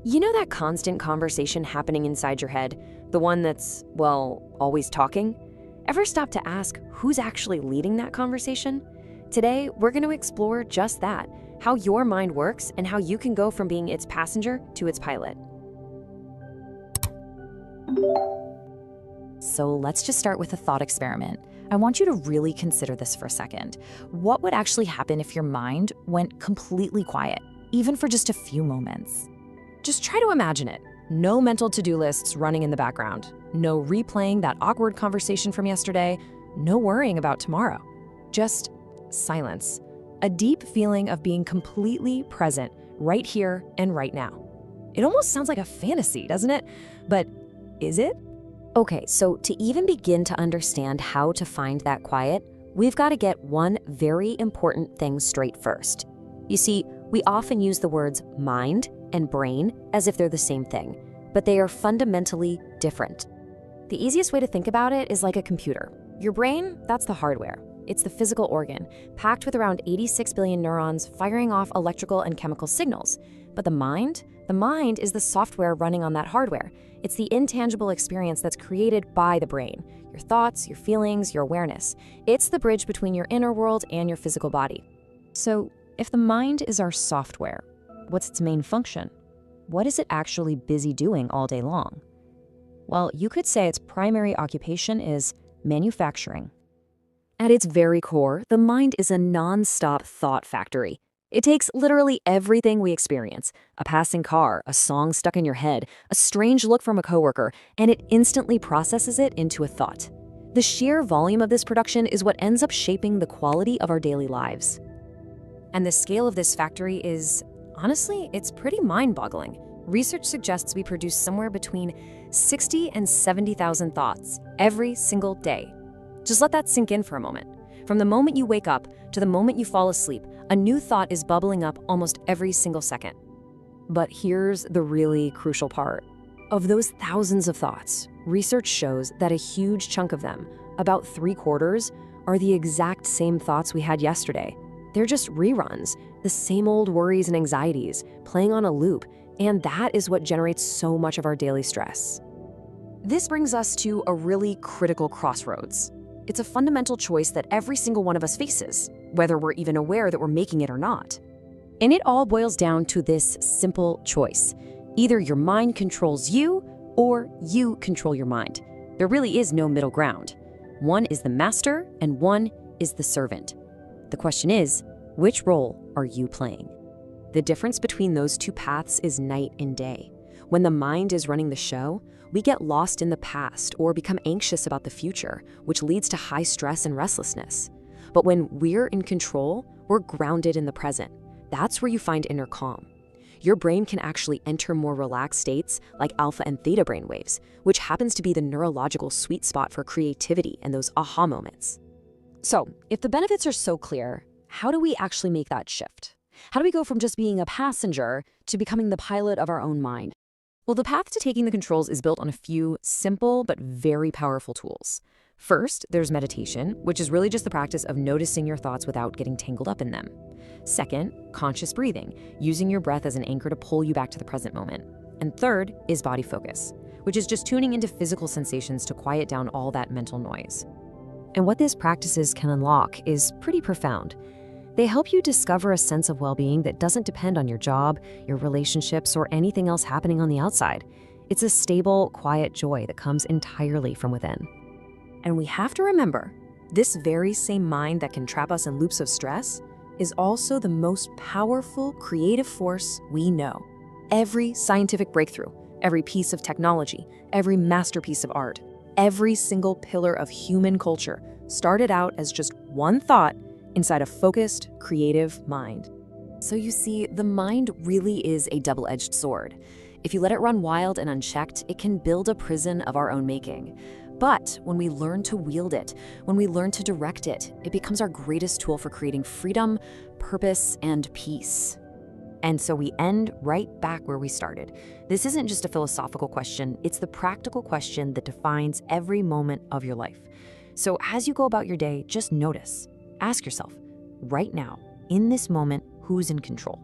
You know that constant conversation happening inside your head? The one that's, well, always talking? Ever stop to ask who's actually leading that conversation? Today, we're going to explore just that, how your mind works and how you can go from being its passenger to its pilot. So let's just start with a thought experiment. I want you to really consider this for a second. What would actually happen if your mind went completely quiet, even for just a few moments? Just try to imagine it. No mental to-do lists running in the background. No replaying that awkward conversation from yesterday. No worrying about tomorrow. Just silence. A deep feeling of being completely present right here and right now. It almost sounds like a fantasy, doesn't it? But is it? Okay, so to even begin to understand how to find that quiet, we've got to get one very important thing straight first. You see, we often use the words mind and brain as if they're the same thing, but they are fundamentally different. The easiest way to think about it is like a computer. Your brain, that's the hardware. It's the physical organ, packed with around 86 billion neurons firing off electrical and chemical signals. But the mind is the software running on that hardware. It's the intangible experience that's created by the brain. Your thoughts, your feelings, your awareness. It's the bridge between your inner world and your physical body. So, if the mind is our software, what's its main function? What is it actually busy doing all day long? Well, you could say its primary occupation is manufacturing. At its very core, the mind is a non-stop thought factory. It takes literally everything we experience, a passing car, a song stuck in your head, a strange look from a coworker, and it instantly processes it into a thought. The sheer volume of this production is what ends up shaping the quality of our daily lives. And the scale of this factory is, honestly, it's pretty mind-boggling. Research suggests we produce somewhere between 60 and 70,000 thoughts every single day. Just let that sink in for a moment. From the moment you wake up to the moment you fall asleep, a new thought is bubbling up almost every single second. But here's the really crucial part. Of those thousands of thoughts, research shows that a huge chunk of them, about 3/4, are the exact same thoughts we had yesterday. They're just reruns, the same old worries and anxieties, playing on a loop, and that is what generates so much of our daily stress. This brings us to a really critical crossroads. It's a fundamental choice that every single one of us faces, whether we're even aware that we're making it or not. And it all boils down to this simple choice. Either your mind controls you, or you control your mind. There really is no middle ground. One is the master, and one is the servant. The question is, which role are you playing? The difference between those two paths is night and day. When the mind is running the show, we get lost in the past or become anxious about the future, which leads to high stress and restlessness. But when we're in control, we're grounded in the present. That's where you find inner calm. Your brain can actually enter more relaxed states like alpha and theta brainwaves, which happens to be the neurological sweet spot for creativity and those aha moments. So, if the benefits are so clear, how do we actually make that shift? How do we go from just being a passenger to becoming the pilot of our own mind? Well, the path to taking the controls is built on a few simple but very powerful tools. First, there's meditation, which is really just the practice of noticing your thoughts without getting tangled up in them. Second, conscious breathing, using your breath as an anchor to pull you back to the present moment. And third is body focus, which is just tuning into physical sensations to quiet down all that mental noise. And what these practices can unlock is pretty profound. They help you discover a sense of well-being that doesn't depend on your job, your relationships, or anything else happening on the outside. It's a stable, quiet joy that comes entirely from within. And we have to remember, this very same mind that can trap us in loops of stress is also the most powerful creative force we know. Every scientific breakthrough, every piece of technology, every masterpiece of art, every single pillar of human culture started out as just one thought inside a focused, creative mind. So you see, the mind really is a double-edged sword. If you let it run wild and unchecked, it can build a prison of our own making. But when we learn to wield it, when we learn to direct it, it becomes our greatest tool for creating freedom, purpose, and peace. And so we end right back where we started. This isn't just a philosophical question, it's the practical question that defines every moment of your life. So as you go about your day, just notice. Ask yourself, right now, in this moment, who's in control?